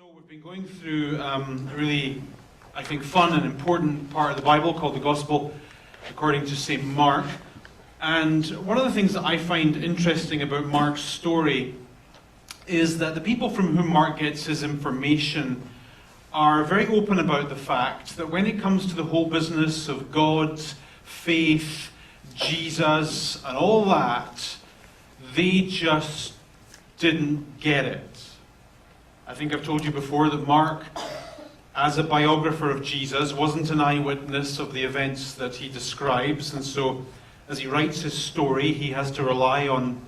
So we've been going through a really, I think, fun and important part of the Bible called the Gospel according to St. Mark. And one of the things that I find interesting about Mark's story is that the people from whom Mark gets his information are very open about the fact that when it comes to the whole business of God, faith, Jesus, and all that, they just didn't get it. I think I've told you before that Mark, as a biographer of Jesus, wasn't an eyewitness of the events that he describes, and so as he writes his story, he has to rely on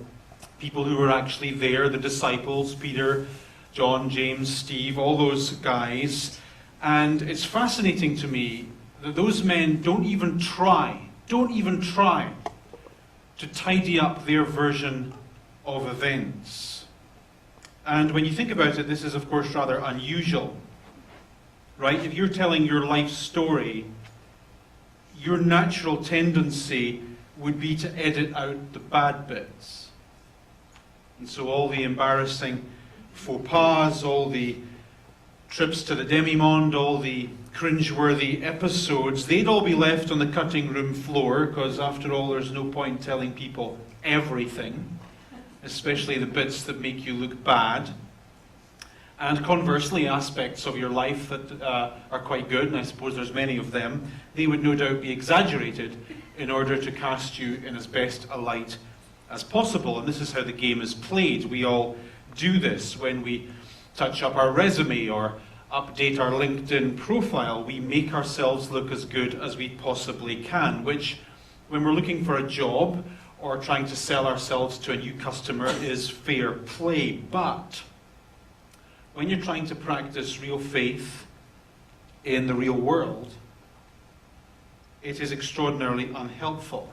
people who were actually there, the disciples, Peter, John, James, Steve, all those guys. And it's fascinating to me that those men don't even try to tidy up their version of events. And when you think about it, this is of course rather unusual, right? If you're telling your life story, your natural tendency would be to edit out the bad bits. And so all the embarrassing faux pas, all the trips to the demi-monde, all the cringe-worthy episodes, they'd all be left on the cutting room floor, because after all, there's no point telling people everything, especially the bits that make you look bad. And conversely, aspects of your life that are quite good, and I suppose there's many of them, they would no doubt be exaggerated in order to cast you in as best a light as possible. And this is how the game is played. We all do this when we touch up our resume or update our LinkedIn profile. We make ourselves look as good as we possibly can, which, when we're looking for a job or trying to sell ourselves to a new customer, is fair play. But when you're trying to practice real faith in the real world, it is extraordinarily unhelpful.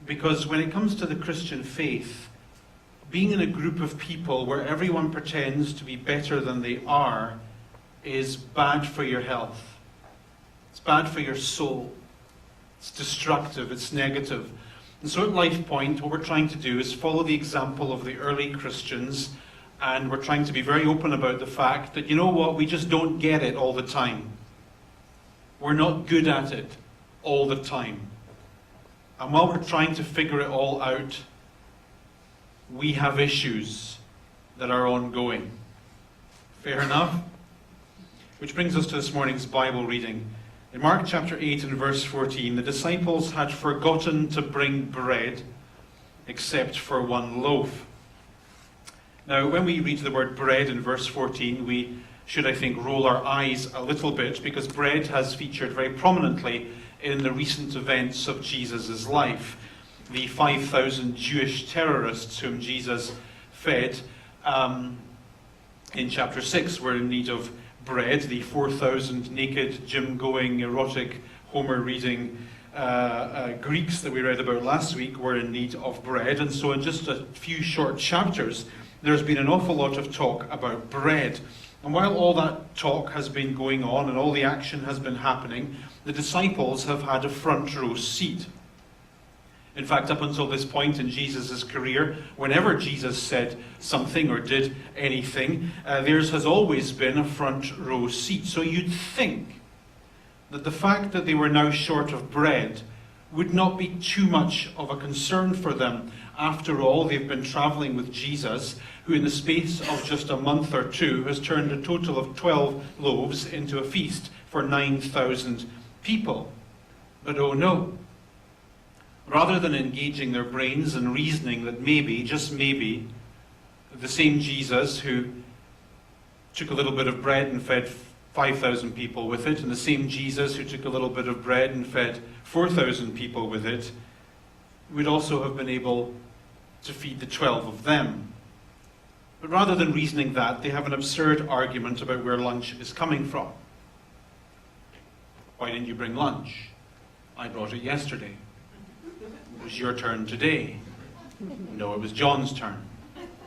Because when it comes to the Christian faith, being in a group of people where everyone pretends to be better than they are is bad for your health. It's bad for your soul. It's destructive. It's negative. And so at LifePoint, what we're trying to do is follow the example of the early Christians, and we're trying to be very open about the fact that, you know what, we just don't get it all the time. We're not good at it all the time. And while we're trying to figure it all out, we have issues that are ongoing. Fair enough? Which brings us to this morning's Bible reading. In Mark chapter 8 and verse 14, the disciples had forgotten to bring bread except for one loaf. Now, when we read the word bread in verse 14, we should, I think, roll our eyes a little bit, because bread has featured very prominently in the recent events of Jesus' life. The 5,000 Jewish terrorists whom Jesus fed in chapter 6 were in need of bread. The 4,000 naked, gym-going, erotic, Homer-reading Greeks that we read about last week were in need of bread. And so in just a few short chapters, there's been an awful lot of talk about bread. And while all that talk has been going on and all the action has been happening, the disciples have had a front row seat. In fact, up until this point in Jesus' career, whenever Jesus said something or did anything, theirs has always been a front row seat. So you'd think that the fact that they were now short of bread would not be too much of a concern for them. After all, they've been traveling with Jesus, who in the space of just a month or two has turned a total of 12 loaves into a feast for 9,000 people. But oh no. Rather than engaging their brains and reasoning that maybe, just maybe, the same Jesus who took a little bit of bread and fed 5,000 people with it, and the same Jesus who took a little bit of bread and fed 4,000 people with it, would also have been able to feed the 12 of them. But rather than reasoning that, they have an absurd argument about where lunch is coming from. Why didn't you bring lunch? I brought it yesterday. It was your turn today. No, it was John's turn.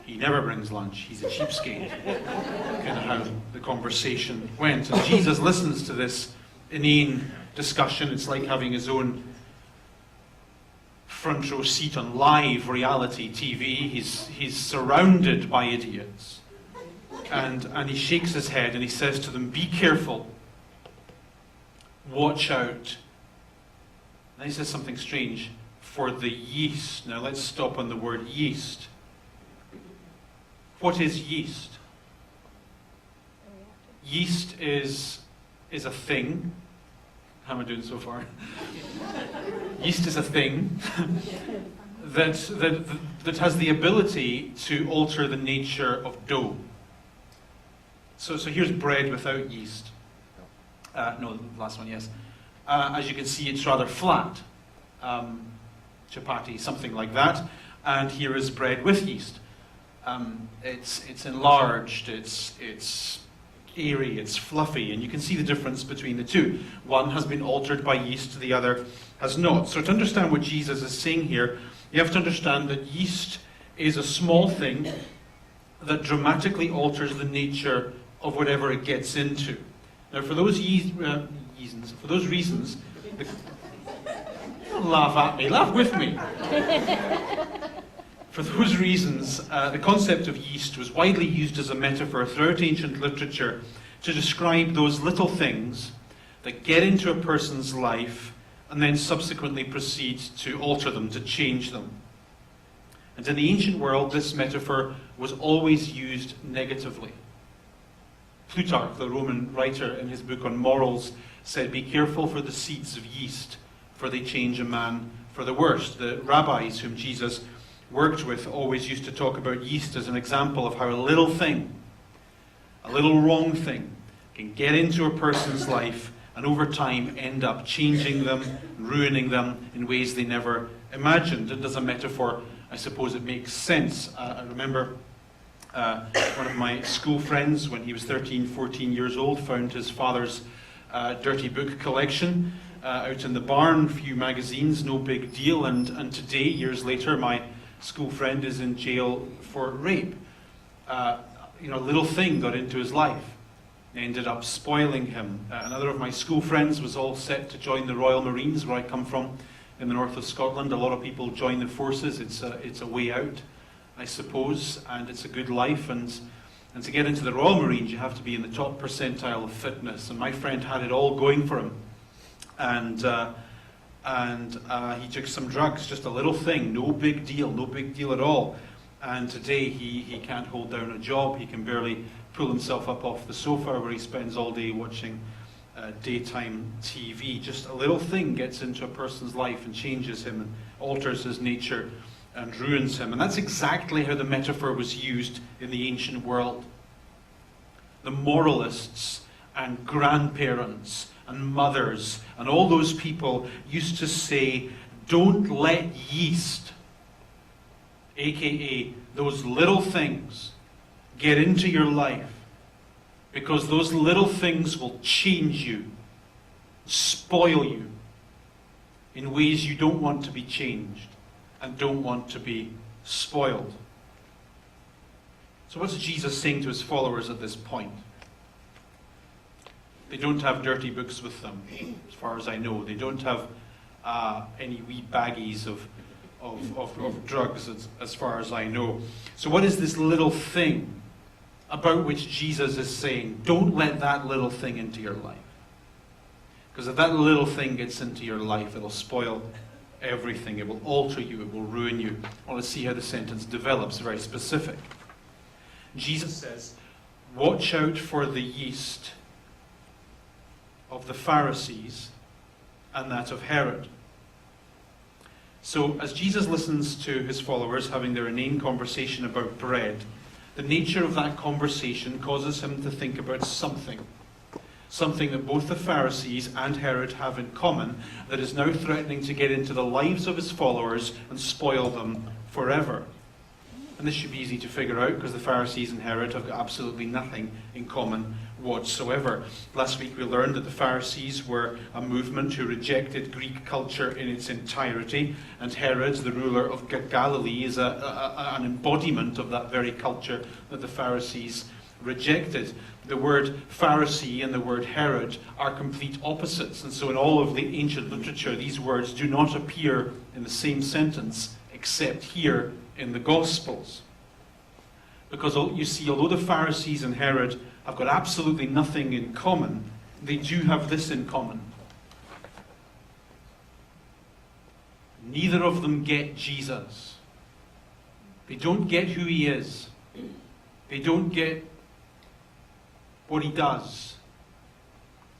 He never brings lunch. He's a cheapskate. Kind of how the conversation went. And Jesus listens to this inane discussion. It's like having his own front row seat on live reality TV. He's surrounded by idiots. And he shakes his head and he says to them, be careful, watch out. And he says something strange, for the yeast. Now let's stop on the word yeast. What is yeast? Yeast is a thing. How am I doing so far? Yeast is a thing that has the ability to alter the nature of dough. So here's bread without yeast. No, the last one, yes. As you can see, it's rather flat. Chapati, something like that. And here is bread with yeast. It's enlarged, it's airy, it's fluffy, and you can see the difference between the two. One has been altered by yeast, the other has not. So to understand what Jesus is saying here, you have to understand that yeast is a small thing that dramatically alters the nature of whatever it gets into. Now, for those reasons, don't laugh at me, laugh with me. For those reasons, the concept of yeast was widely used as a metaphor throughout ancient literature to describe those little things that get into a person's life and then subsequently proceed to alter them, to change them. And in the ancient world, this metaphor was always used negatively. Plutarch, the Roman writer, in his book on morals, said, be careful for the seeds of yeast, for they change a man for the worse. The rabbis whom Jesus worked with always used to talk about yeast as an example of how a little thing, a little wrong thing, can get into a person's life and over time end up changing them, ruining them in ways they never imagined. And as a metaphor, I suppose it makes sense. I remember one of my school friends, when he was 13, 14 years old, found his father's dirty book collection out in the barn, a few magazines, no big deal. And today, years later, my school friend is in jail for rape. A little thing got into his life. Ended up spoiling him. Another of my school friends was all set to join the Royal Marines, where I come from, in the north of Scotland. A lot of people join the forces. It's a way out, I suppose, and it's a good life. And to get into the Royal Marines, you have to be in the top percentile of fitness. And my friend had it all going for him. And he took some drugs, just a little thing, no big deal at all. And today he can't hold down a job. He can barely pull himself up off the sofa where he spends all day watching daytime TV. Just a little thing gets into a person's life and changes him and alters his nature and ruins him. And that's exactly how the metaphor was used in the ancient world. The moralists and grandparents and mothers and all those people used to say, don't let yeast, aka those little things, get into your life, because those little things will change you, spoil you in ways you don't want to be changed and don't want to be spoiled. So what's Jesus saying to his followers at this point? They don't have dirty books with them, as far as I know. They don't have any wee baggies of drugs, as far as I know. So what is this little thing about which Jesus is saying, don't let that little thing into your life? Because if that little thing gets into your life, it'll spoil everything. It will alter you. It will ruin you. I want to see how the sentence develops, very specific. Jesus says, watch out for the yeast of the Pharisees and that of Herod. So as Jesus listens to his followers having their inane conversation about bread, the nature of that conversation causes him to think about something that both the Pharisees and Herod have in common, that is now threatening to get into the lives of his followers and spoil them forever. And this should be easy to figure out, because the Pharisees and Herod have got absolutely nothing in common whatsoever. Last week we learned that the Pharisees were a movement who rejected Greek culture in its entirety, and Herod, the ruler of Galilee, is an embodiment of that very culture that the Pharisees rejected. The word Pharisee and the word Herod are complete opposites, and so in all of the ancient literature these words do not appear in the same sentence except here in the Gospels. Because you see, although the Pharisees and Herod have got absolutely nothing in common, they do have this in common. Neither of them get Jesus. They don't get who he is. They don't get what he does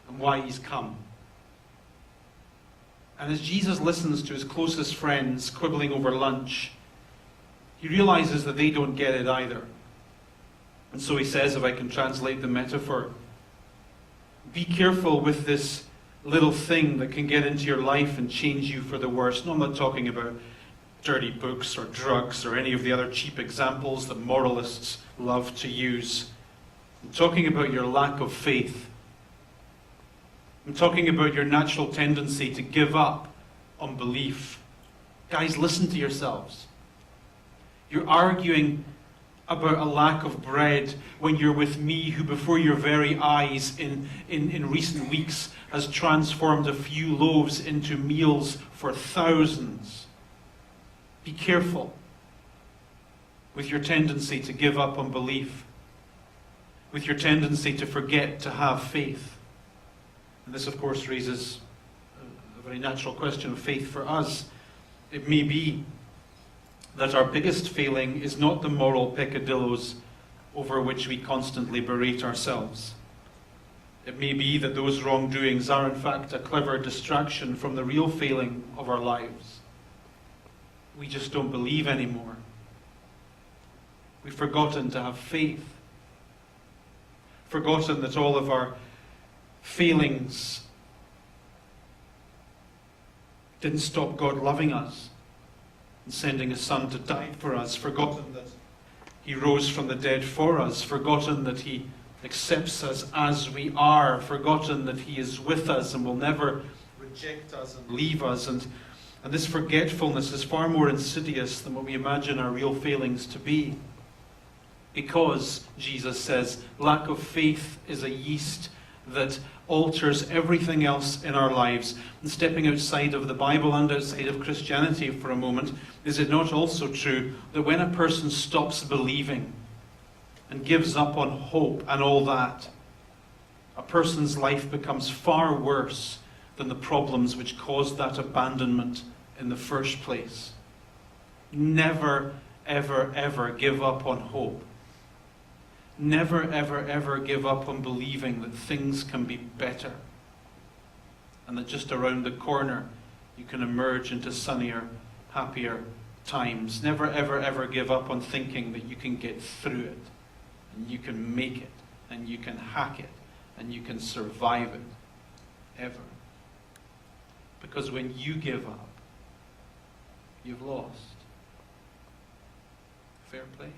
and why he's come. And as Jesus listens to his closest friends quibbling over lunch, he realizes that they don't get it either. And so he says, if I can translate the metaphor, be careful with this little thing that can get into your life and change you for the worse. No, I'm not talking about dirty books or drugs or any of the other cheap examples that moralists love to use. I'm talking about your lack of faith. I'm talking about your natural tendency to give up on belief. Guys, listen to yourselves. You're arguing about a lack of bread when you're with me, who before your very eyes in recent weeks has transformed a few loaves into meals for thousands. Be careful with your tendency to give up on belief, with your tendency to forget to have faith. And this, of course, raises a very natural question of faith for us. It may be that our biggest failing is not the moral peccadillos over which we constantly berate ourselves. It may be that those wrongdoings are in fact a clever distraction from the real failing of our lives. We just don't believe anymore. We've forgotten to have faith. Forgotten that all of our failings didn't stop God loving us and sending his Son to die for us. Forgotten that he rose from the dead for us. Forgotten that he accepts us as we are. Forgotten that he is with us and will never reject us and leave us. And this forgetfulness is far more insidious than what we imagine our real failings to be. Because, Jesus says, lack of faith is a yeast that alters everything else in our lives. And stepping outside of the Bible and outside of Christianity for a moment, is it not also true that when a person stops believing and gives up on hope and all that, a person's life becomes far worse than the problems which caused that abandonment in the first place? Never, ever, ever give up on hope. Never, ever, ever give up on believing that things can be better and that just around the corner you can emerge into sunnier, happier times. Never, ever, ever give up on thinking that you can get through it and you can make it and you can hack it and you can survive it. Ever. Because when you give up, you've lost. Fair play?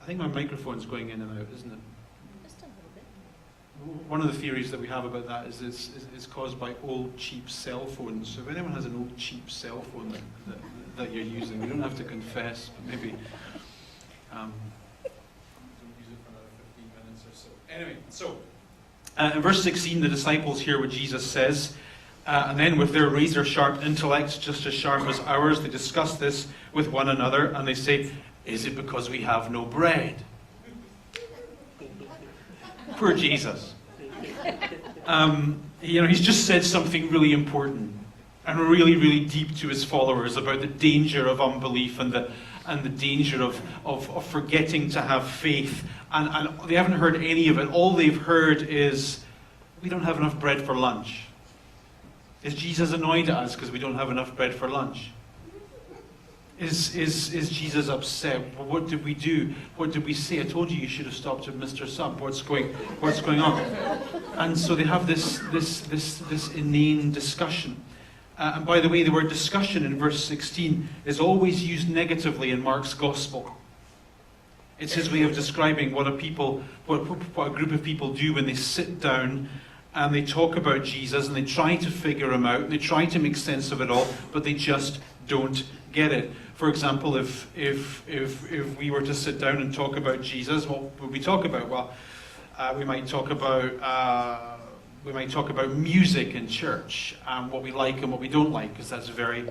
I think my microphone's going in and out, isn't it? Just a little bit. One of the theories that we have about that is caused by old cheap cell phones. So if anyone has an old cheap cell phone that you're using, you don't have to confess, but maybe don't use it for another 15 minutes or so. Anyway, so in verse 16, the disciples hear what Jesus says, and then with their razor-sharp intellects, just as sharp as ours, they discuss this with one another, and they say, is it because we have no bread? Poor Jesus. He's just said something really important and really, really deep to his followers about the danger of unbelief and the danger of forgetting to have faith. And they haven't heard any of it. All they've heard is, we don't have enough bread for lunch. Is Jesus annoyed at us because we don't have enough bread for lunch? Is Jesus upset? Well, what did we do? What did we say? I told you should have stopped at Mr. Sub. What's going on? And so they have this inane discussion. And by the way, the word discussion in verse 16 is always used negatively in Mark's Gospel. It's his way of describing what a group of people do when they sit down and they talk about Jesus and they try to figure him out and they try to make sense of it all, but they just don't get it. For example, if we were to sit down and talk about Jesus, what would we talk about? Well, we might talk about We might talk about music in church, and what we like and what we don't like, because that's very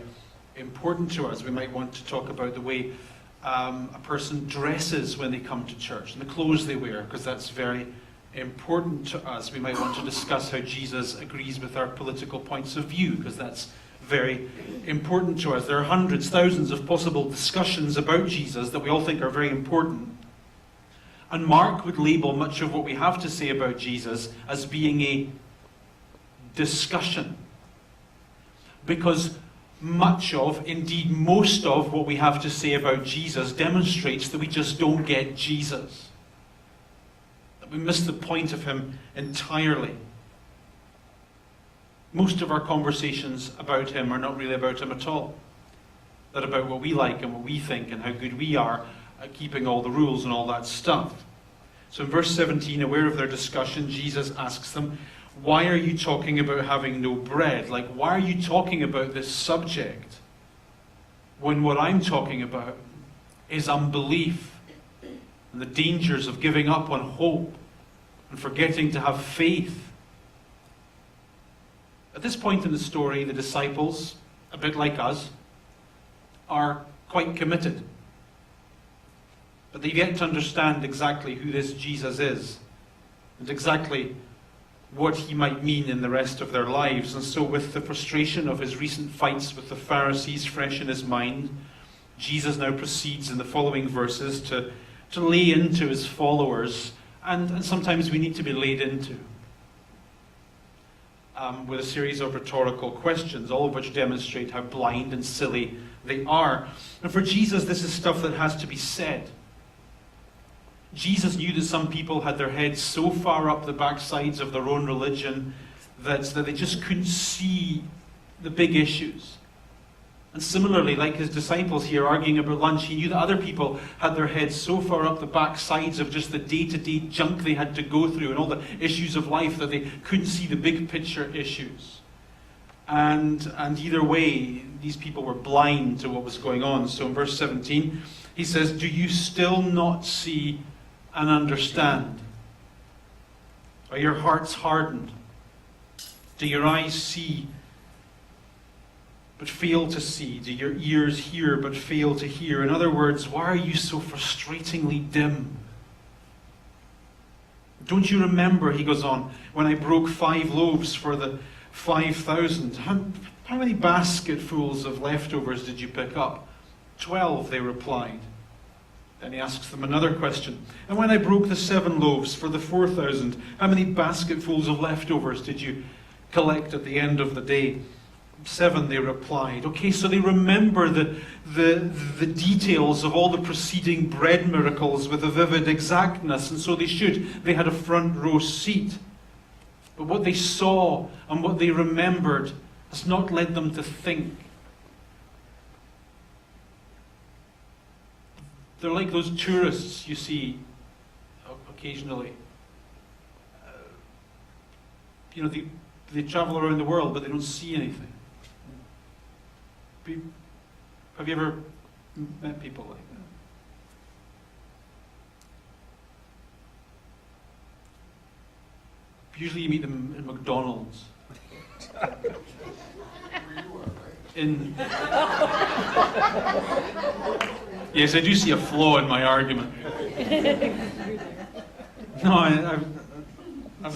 important to us. We might want to talk about the way a person dresses when they come to church, and the clothes they wear, because that's very important to us. We might want to discuss how Jesus agrees with our political points of view, because that's very important to us. There are hundreds, thousands of possible discussions about Jesus that we all think are very important. And Mark would label much of what we have to say about Jesus as being a discussion. Because much of, indeed most of, what we have to say about Jesus demonstrates that we just don't get Jesus. That we miss the point of him entirely. Most of our conversations about him are not really about him at all. They're about what we like and what we think and how good we are at keeping all the rules and all that stuff. So in verse 17, aware of their discussion, Jesus asks them, why are you talking about having no bread? Like, why are you talking about this subject when what I'm talking about is unbelief and the dangers of giving up on hope and forgetting to have faith? At this point in the story, the disciples, a bit like us, are quite committed. But they've yet to understand exactly who this Jesus is and exactly what he might mean in the rest of their lives. And so with the frustration of his recent fights with the Pharisees fresh in his mind, Jesus now proceeds in the following verses to lay into his followers, and sometimes we need to be laid into, with a series of rhetorical questions, all of which demonstrate how blind and silly they are. And for Jesus, this is stuff that has to be said. Jesus knew that some people had their heads so far up the backsides of their own religion that they just couldn't see the big issues. And similarly, like his disciples here arguing about lunch, he knew that other people had their heads so far up the backsides of just the day-to-day junk they had to go through and all the issues of life that they couldn't see the big picture issues. And either way, these people were blind to what was going on. So in verse 17, he says, do you still not see and understand? Are your hearts hardened? Do your eyes see but fail to see? Do your ears hear but fail to hear? In other words, why are you so frustratingly dim? Don't you remember, he goes on, when I broke 5 loaves for the 5,000? How many basketfuls of leftovers did you pick up? 12, they replied. Then he asks them another question. And when I broke the 7 loaves for the 4,000, how many basketfuls of leftovers did you collect at the end of the day? 7, they replied. Okay, so they remember the details of all the preceding bread miracles with a vivid exactness, and so they should. They had a front row seat. But what they saw and what they remembered has not led them to think. They're like those tourists you see occasionally. They travel around the world, but they don't see anything. Have you ever met people like that? Usually you meet them in McDonald's. Yes, I do see a flaw in my argument. No, I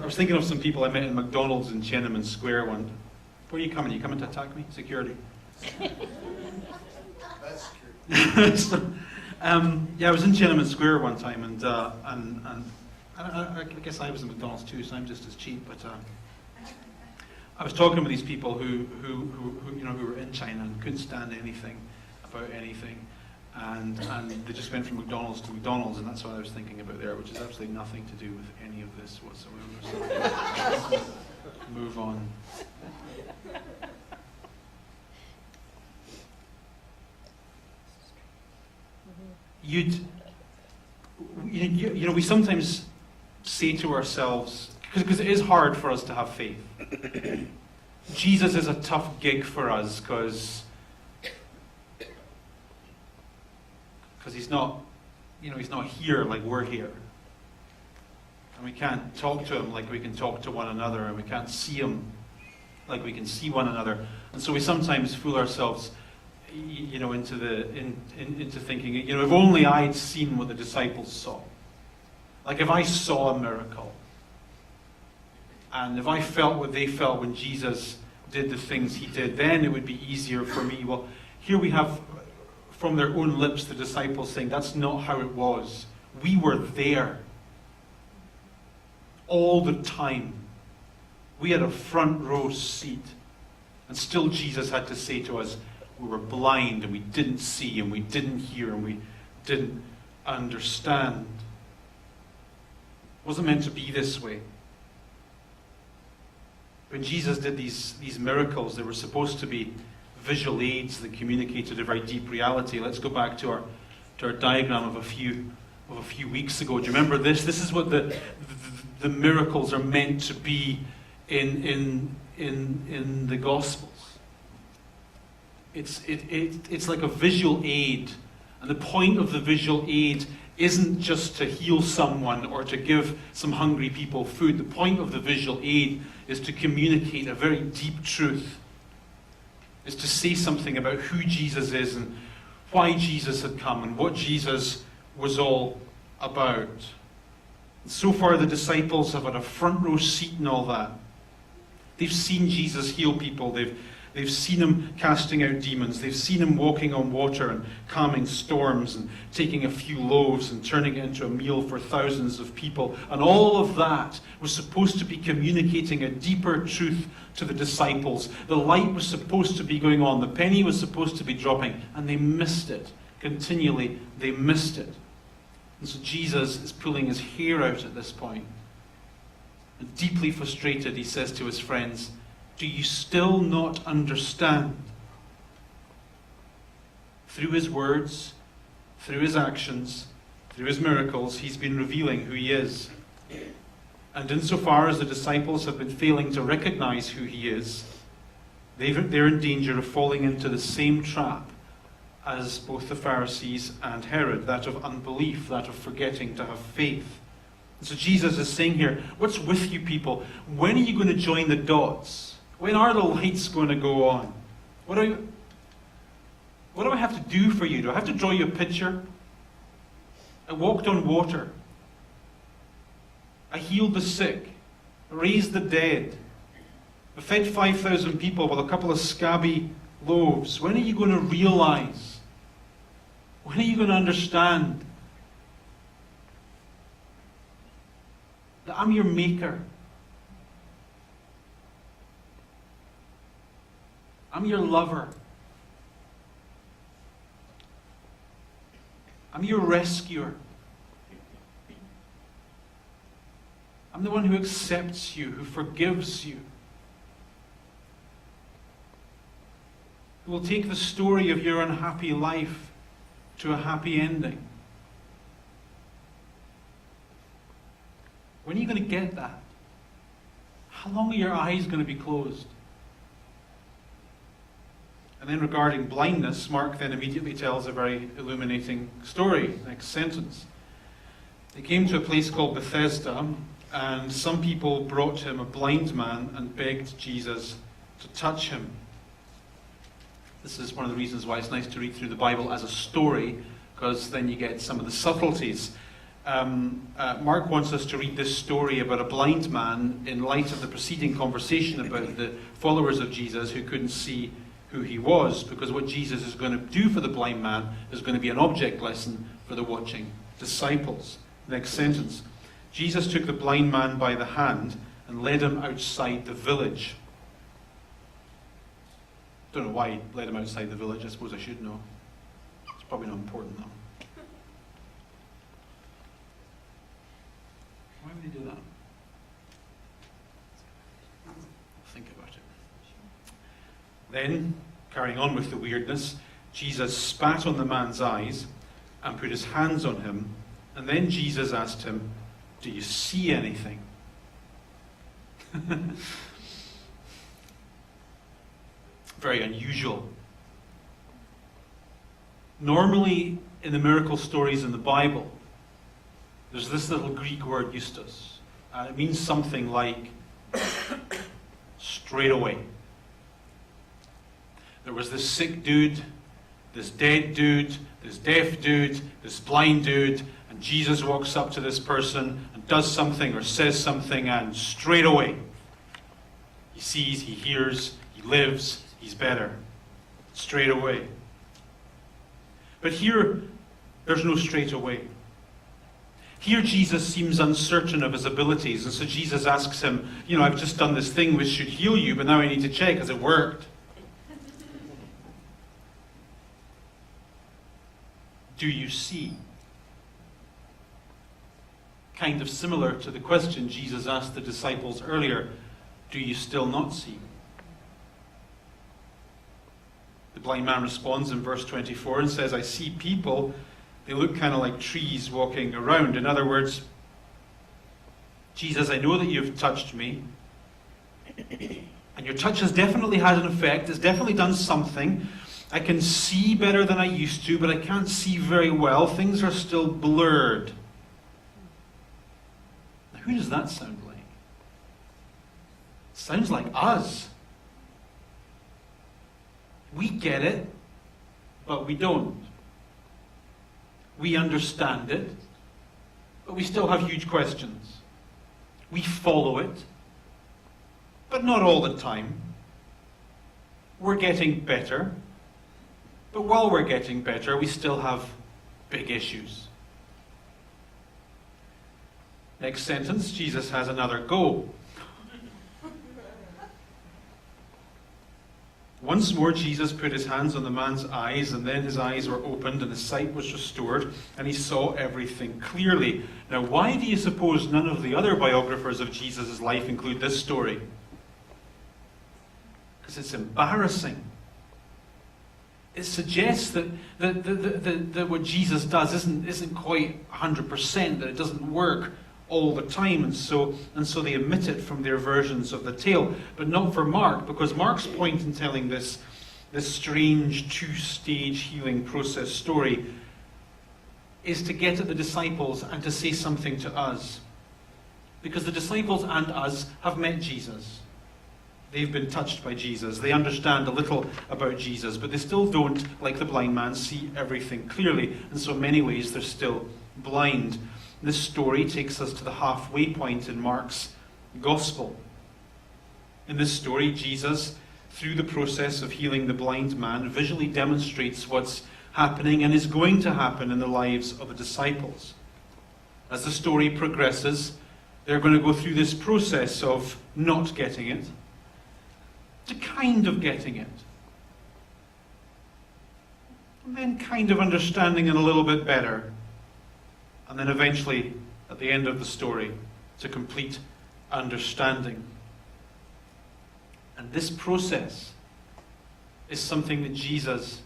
was thinking of some people I met in McDonald's in Tiananmen Square one. Where are you coming? Are you coming to attack me? Security. That's security. I was in Tiananmen Square one time, and I guess I was in McDonald's too, so I'm just as cheap. But I was talking with these people who were in China and couldn't stand anything about anything, and they just went from McDonald's to McDonald's, and that's what I was thinking about there, which is absolutely nothing to do with any of this whatsoever. So move on. We sometimes say to ourselves, because it is hard for us to have faith. Jesus is a tough gig for us because he's not, he's not here like we're here. And we can't talk to him like we can talk to one another, and we can't see him like we can see one another. And so we sometimes fool ourselves, into thinking, if only I'd seen what the disciples saw. Like if I saw a miracle, and if I felt what they felt when Jesus did the things he did, then it would be easier for me. Well, here we have from their own lips the disciples saying, that's not how it was. We were there all the time. We had a front row seat. And still Jesus had to say to us, we were blind and we didn't see and we didn't hear and we didn't understand. It wasn't meant to be this way. When Jesus did these miracles, they were supposed to be visual aids that communicated a very deep reality. Let's go back to our diagram of a few weeks ago. Do you remember this? This is what the miracles are meant to be in the Gospels. It's like a visual aid, and the point of the visual aid isn't just to heal someone or to give some hungry people food. The point of the visual aid is to communicate a very deep truth. Is to say something about who Jesus is and why Jesus had come and what Jesus was all about. And so far the disciples have had a front row seat in all that. They've seen Jesus heal people. They've seen him casting out demons. They've seen him walking on water and calming storms and taking a few loaves and turning it into a meal for thousands of people. And all of that was supposed to be communicating a deeper truth to the disciples. The light was supposed to be going on. The penny was supposed to be dropping. And they missed it. Continually, they missed it. And so Jesus is pulling his hair out at this point. And deeply frustrated, he says to his friends, do you still not understand? Through his words, through his actions, through his miracles, he's been revealing who he is. And insofar as the disciples have been failing to recognize who he is, they're in danger of falling into the same trap as both the Pharisees and Herod, that of unbelief, that of forgetting to have faith. And so Jesus is saying here, what's with you people? When are you going to join the dots? When are the lights going to go on? What do I have to do for you? Do I have to draw you a picture? I walked on water. I healed the sick. I raised the dead. I fed 5,000 people with a couple of scabby loaves. When are you going to realize? When are you going to understand that I'm your maker? I'm your lover. I'm your rescuer. I'm the one who accepts you, who forgives you, who will take the story of your unhappy life to a happy ending. When are you going to get that? How long are your eyes going to be closed? And then regarding blindness, Mark then immediately tells a very illuminating story. Next sentence. They came to a place called Bethesda, and some people brought him a blind man and begged Jesus to touch him. This is one of the reasons why it's nice to read through the Bible as a story, because then you get some of the subtleties. Mark wants us to read this story about a blind man in light of the preceding conversation about the followers of Jesus who couldn't see who he was, because what Jesus is going to do for the blind man is going to be an object lesson for the watching disciples. Next sentence. Jesus took the blind man by the hand and led him outside the village. Don't know why he led him outside the village. I suppose I should know. It's probably not important though. Why would he do that? Think about it. Then, carrying on with the weirdness, Jesus spat on the man's eyes and put his hands on him, and then Jesus asked him, "Do you see anything?" Very unusual. Normally, in the miracle stories in the Bible, there's this little Greek word, Eustace. And it means something like straight away. There was this sick dude, this dead dude, this deaf dude, this blind dude, and Jesus walks up to this person and does something or says something, and straight away he sees, he hears, he lives, he's better. Straight away. But here, there's no straight away. Here Jesus seems uncertain of his abilities, and so Jesus asks him, I've just done this thing which should heal you, but now I need to check, has it worked? Do you see? Kind of similar to the question Jesus asked the disciples earlier, do you still not see? The blind man responds in verse 24 and says, I see people, they look kind of like trees walking around. In other words, Jesus, I know that you've touched me, and your touch has definitely had an effect, it's definitely done something. I can see better than I used to, but I can't see very well. Things are still blurred. Now, who does that sound like? It sounds like us. We get it, but we don't. We understand it, but we still have huge questions. We follow it, but not all the time. We're getting better, but while we're getting better, we still have big issues. Next sentence, Jesus has another go. Once more Jesus put his hands on the man's eyes, and then his eyes were opened and his sight was restored, and he saw everything clearly. Now, why do you suppose none of the other biographers of Jesus' life include this story? Because it's embarrassing. It suggests that what Jesus does isn't quite 100%, that it doesn't work all the time, and so they omit it from their versions of the tale, but not for Mark, because Mark's point in telling this strange two-stage healing process story is to get at the disciples and to say something to us, because the disciples and us have met Jesus. They've been touched by Jesus. They understand a little about Jesus, but they still don't, like the blind man, see everything clearly, and so in many ways they're still blind. This story takes us to the halfway point in Mark's Gospel. In this story, Jesus, through the process of healing the blind man, visually demonstrates what's happening and is going to happen in the lives of the disciples. As the story progresses, they're going to go through this process of not getting it, to kind of getting it, and then kind of understanding it a little bit better, and then eventually, at the end of the story, to complete understanding. And this process is something that Jesus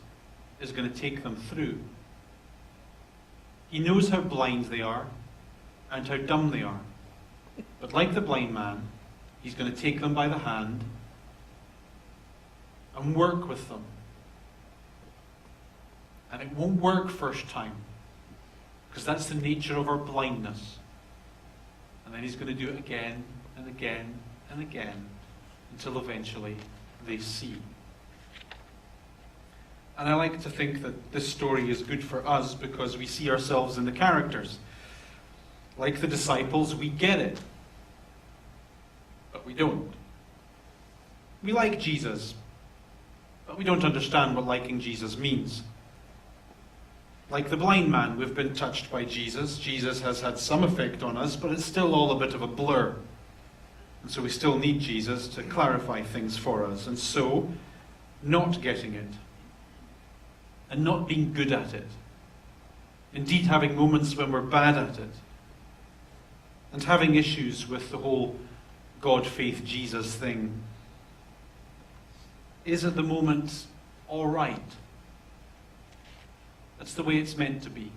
is going to take them through. He knows how blind they are and how dumb they are. But like the blind man, he's going to take them by the hand and work with them. And it won't work first time, because that's the nature of our blindness. And then he's going to do it again and again and again until eventually they see. And I like to think that this story is good for us because we see ourselves in the characters. Like the disciples, we get it, but we don't. We like Jesus, but we don't understand what liking Jesus means. Like the blind man, we've been touched by Jesus. Jesus has had some effect on us, but it's still all a bit of a blur. And so we still need Jesus to clarify things for us. And so, not getting it, and not being good at it, indeed having moments when we're bad at it, and having issues with the whole God, faith, Jesus thing, is at the moment all right. That's the way it's meant to be.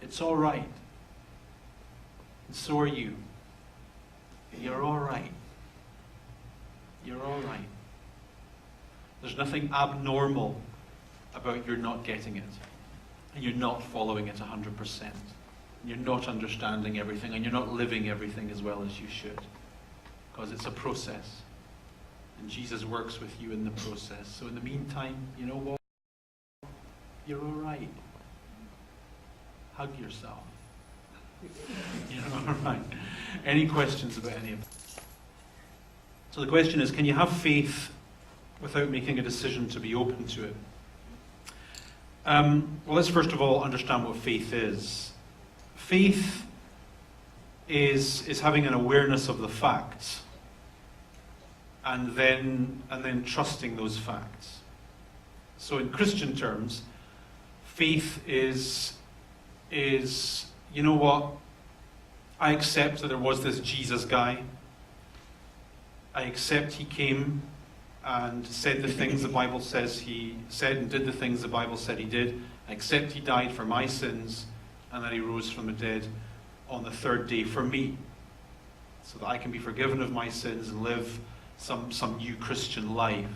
It's all right. And so are you. You're all right. You're all right. There's nothing abnormal about your not getting it, and you're not following it 100%. and you're not understanding everything, and you're not living everything as well as you should. Because it's a process. And Jesus works with you in the process. So in the meantime, you know what? You're all right. Hug yourself. You're all right. Any questions about any of it? So the question is, can you have faith without making a decision to be open to it? Well, let's first of all understand what faith is. Faith is having an awareness of the facts and then trusting those facts. So in Christian terms, faith is, you know what, I accept that there was this Jesus guy. I accept he came and said the things the Bible says he said and did the things the Bible said he did. I accept he died for my sins and that he rose from the dead on the third day for me, so that I can be forgiven of my sins and live some new Christian life.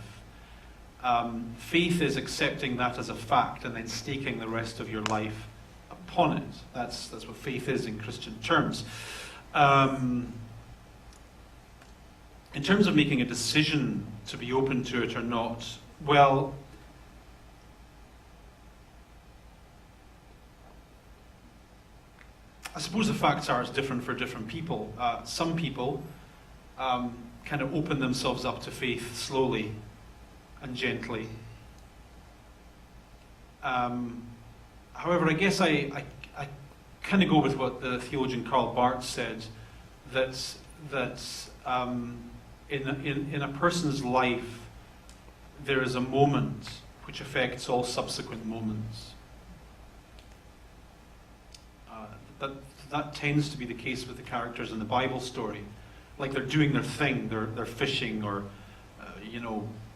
Faith is accepting that as a fact and then staking the rest of your life upon it. That's what faith is in Christian terms. In terms of making a decision to be open to it or not, well, I suppose the facts are it's different for different people. Some people kind of open themselves up to faith slowly and gently. However, I guess I kind of go with what the theologian Karl Barth said, that in a person's life there is a moment which affects all subsequent moments. That tends to be the case with the characters in the Bible story. Like they're doing their thing, they're fishing or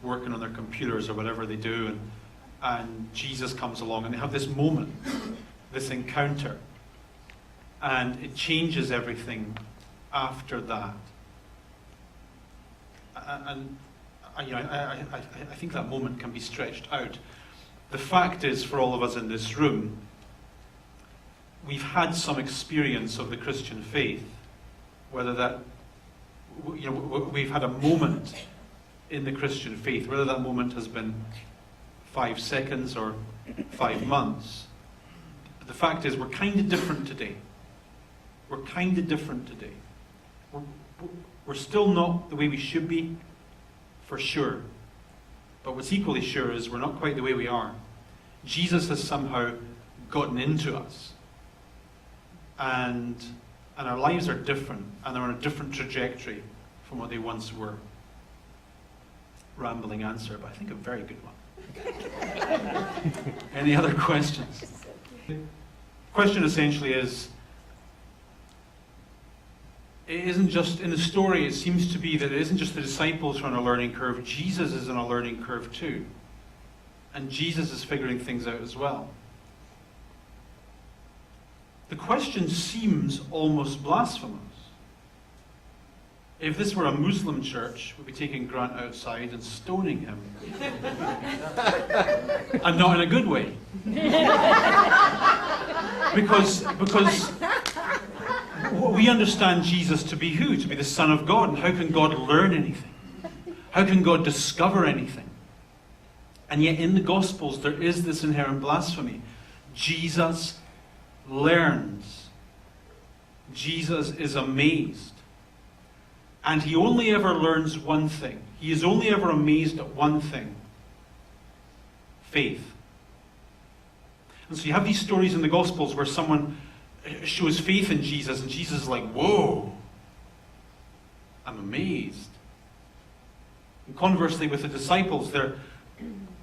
working on their computers or whatever they do, and Jesus comes along and they have this moment, this encounter, and it changes everything after that. And I think that moment can be stretched out. The fact is, for all of us in this room, we've had some experience of the Christian faith, whether that, we've had a moment in the Christian faith, whether that moment has been 5 seconds or 5 months. But the fact is, we're kind of different today. We're kind of different today. We're still not the way we should be, for sure. But what's equally sure is we're not quite the way we are. Jesus has somehow gotten into us. And our lives are different, and they're on a different trajectory from what they once were. Rambling answer, but I think a very good one. Any other questions? Question essentially is, it isn't just, in the story it seems to be that it isn't just the disciples who are on a learning curve, Jesus is on a learning curve too. And Jesus is figuring things out as well. The question seems almost blasphemous. If this were a Muslim church, we'd be taking Grant outside and stoning him. And not in a good way. Because we understand Jesus to be who? To be the Son of God. And how can God learn anything? How can God discover anything? And yet in the Gospels there is this inherent blasphemy. Jesus learns. Jesus is amazed. And he only ever learns one thing. He is only ever amazed at one thing. Faith. And so you have these stories in the Gospels where someone shows faith in Jesus and Jesus is like, whoa, I'm amazed. And conversely with the disciples, their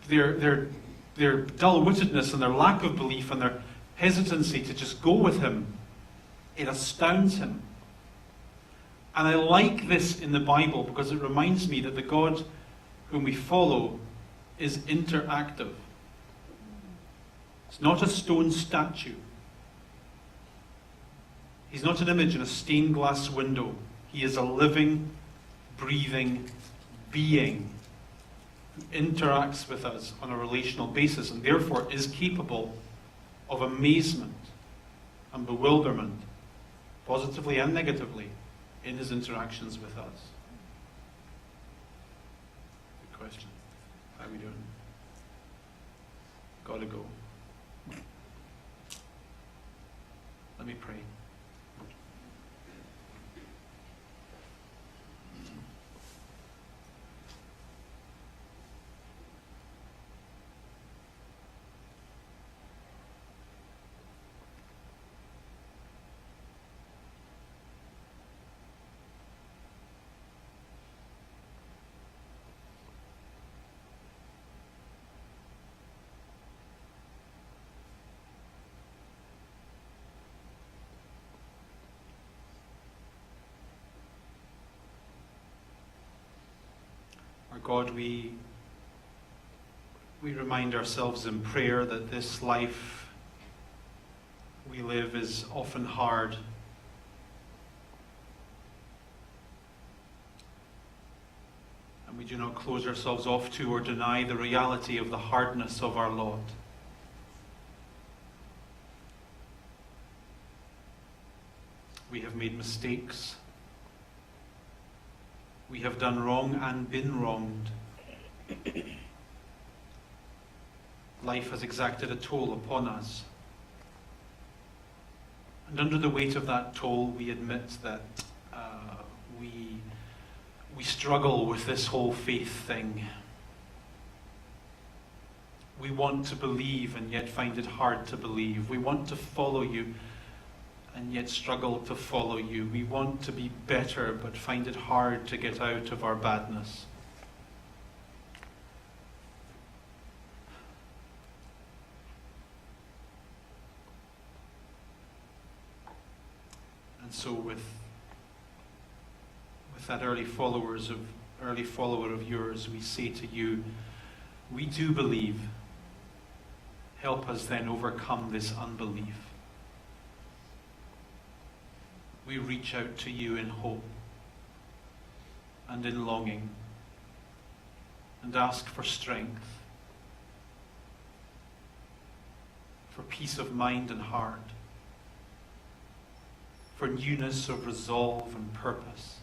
dull-wittedness and their lack of belief and their hesitancy to just go with him, it astounds him. And I like this in the Bible because it reminds me that the God whom we follow is interactive. It's not a stone statue. He's not an image in a stained glass window. He is a living, breathing being who interacts with us on a relational basis and therefore is capable of amazement and bewilderment, positively and negatively, in his interactions with us? Good question. How are we doing? Gotta go. Let me pray. Our God, we remind ourselves in prayer that this life we live is often hard. And we do not close ourselves off to or deny the reality of the hardness of our lot. We have made mistakes. We have done wrong and been wronged. Life has exacted a toll upon us. And under the weight of that toll, we admit that we struggle with this whole faith thing. We want to believe and yet find it hard to believe. We want to follow you and yet struggle to follow you. We want to be better, but find it hard to get out of our badness. And so with that early follower of yours, we say to you, we do believe. Help us then overcome this unbelief. We reach out to you in hope and in longing and ask for strength, for peace of mind and heart, for newness of resolve and purpose,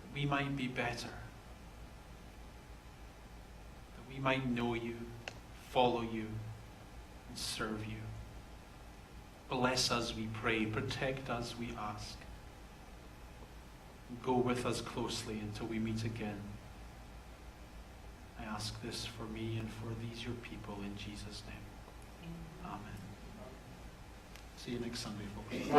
that we might be better, that we might know you, follow you, and serve you. Bless us, we pray. Protect us, we ask. Go with us closely until we meet again. I ask this for me and for these your people in Jesus' name. Amen. See you next Sunday, folks.